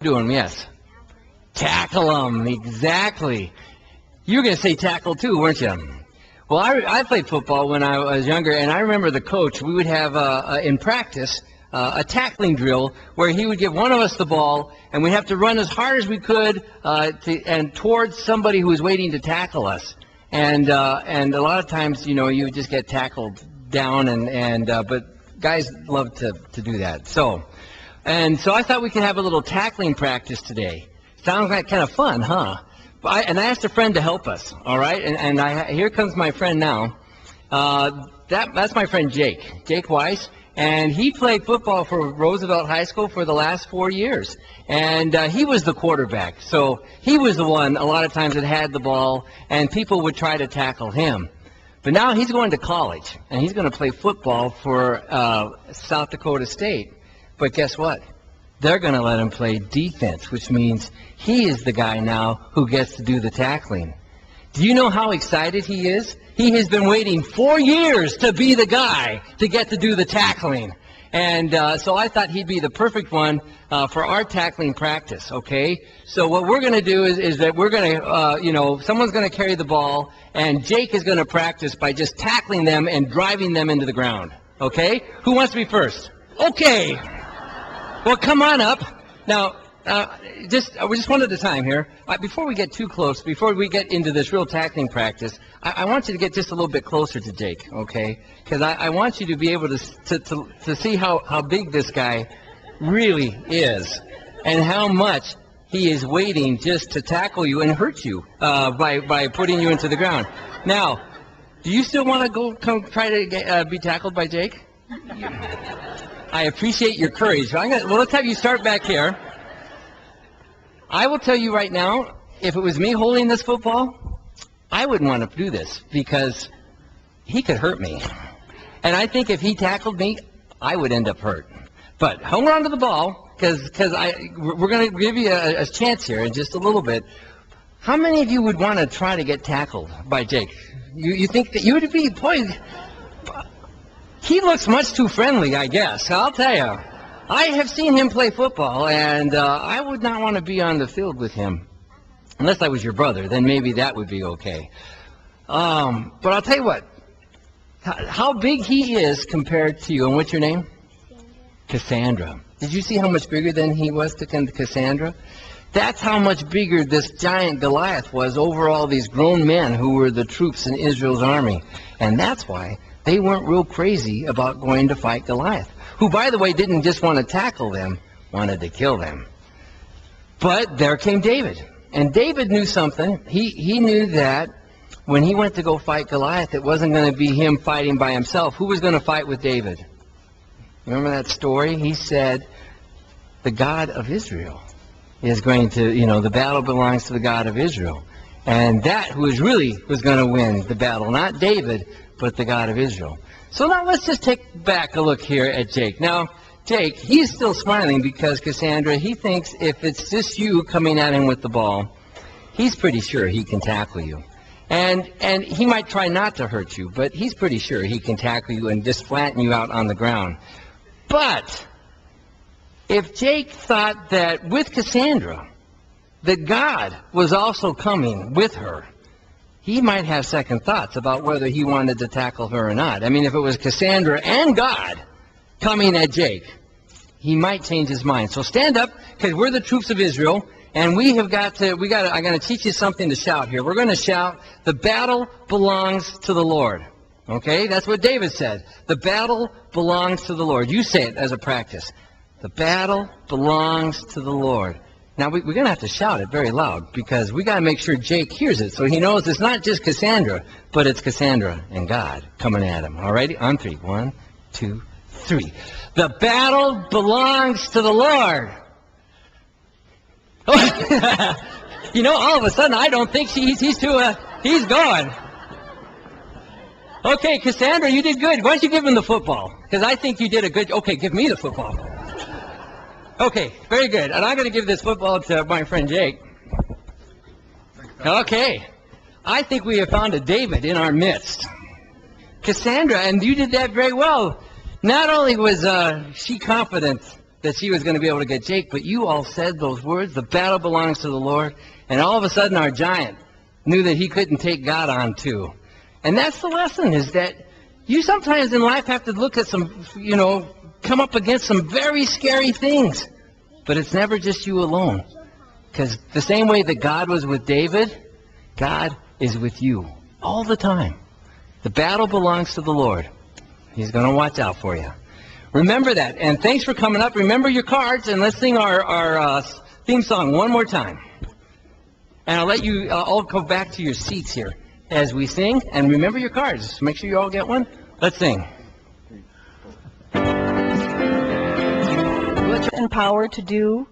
Do them, yes. Tackle them, exactly. You were going to say tackle too, weren't you? Well, I played football when I was younger, and I remember the coach, we would have, in practice, a tackling drill where he would give one of us the ball, and we'd have to run as hard as we could and towards somebody who was waiting to tackle us. And a lot of times, you would just get tackled down, but guys love to do that. So I thought we could have a little tackling practice today. Sounds like kind of fun, huh? And I asked a friend to help us, all right? And here comes my friend now. That's my friend Jake Weiss. And he played football for Roosevelt High School for the last 4 years. And he was the quarterback. So he was the one a lot of times that had the ball, and people would try to tackle him. But now he's going to college, and he's going to play football for South Dakota State. But guess what? They're going to let him play defense, which means he is the guy now who gets to do the tackling. Do you know how excited he is? He has been waiting 4 years to be the guy to get to do the tackling. And so I thought he'd be the perfect one for our tackling practice, okay? So what we're going to do is that we're going to, someone's going to carry the ball, and Jake is going to practice by just tackling them and driving them into the ground, okay? Who wants to be first? Okay. Well, come on up. Now, we're just one at a time here. Before we get too close, before we get into this real tackling practice, I want you to get just a little bit closer to Jake, okay? Because I want you to be able to see how big this guy really is and how much he is waiting just to tackle you and hurt you by putting you into the ground. Now, do you still want to come try to be tackled by Jake? I appreciate your courage. Well, let's have you start back here. I will tell you right now, if it was me holding this football, I wouldn't want to do this because he could hurt me. And I think if he tackled me, I would end up hurt. But hold on to the ball because we're going to give you a chance here in just a little bit. How many of you would want to try to get tackled by Jake? You think that you would be poised? He looks much too friendly, I guess. I'll tell you. I have seen him play football, and I would not want to be on the field with him. Unless I was your brother, then maybe that would be okay. But I'll tell you what. How big he is compared to you. And what's your name? Cassandra. Did you see how much bigger than he was to Cassandra? That's how much bigger this giant Goliath was over all these grown men who were the troops in Israel's army. And that's why they weren't real crazy about going to fight Goliath, who, by the way, didn't just want to tackle them, wanted to kill them. But there came David. And David knew something. He knew that when he went to go fight Goliath, it wasn't going to be him fighting by himself. Who was going to fight with David? Remember that story? He said, the God of Israel is going to, the battle belongs to the God of Israel. And that was going to win the battle, not David, but the God of Israel. So now let's just take back a look here at Jake. Now, Jake, he's still smiling because Cassandra, he thinks if it's just you coming at him with the ball, he's pretty sure he can tackle you. And he might try not to hurt you, but he's pretty sure he can tackle you and just flatten you out on the ground. But if Jake thought that with Cassandra, that God was also coming with her, he might have second thoughts about whether he wanted to tackle her or not. I mean, if it was Cassandra and God coming at Jake, he might change his mind. So stand up, because we're the troops of Israel, and I'm going to teach you something to shout here. We're going to shout, the battle belongs to the Lord. Okay? That's what David said. The battle belongs to the Lord. You say it as a practice. The battle belongs to the Lord. Now, we're going to have to shout it very loud because we got to make sure Jake hears it so he knows it's not just Cassandra, but it's Cassandra and God coming at him. All righty? On three. 1, 2, 3. The battle belongs to the Lord. All of a sudden, I don't think he's going. Okay, Cassandra, you did good. Why don't you give him the football? Because I think you did a good... Okay, give me the football. Okay, very good. And I'm going to give this football to my friend Jake. Okay. I think we have found a David in our midst. Cassandra, and you did that very well. Not only was she confident that she was going to be able to get Jake, but you all said those words, the battle belongs to the Lord, and all of a sudden our giant knew that he couldn't take God on too. And that's the lesson, is that you sometimes in life have to look at some, come up against some very scary things. But it's never just you alone. Because the same way that God was with David, God is with you all the time. The battle belongs to the Lord. He's going to watch out for you. Remember that. And thanks for coming up. Remember your cards, and let's sing our theme song one more time. And I'll let you all go back to your seats here as we sing. And remember your cards. Make sure you all get one. Let's sing. And power to do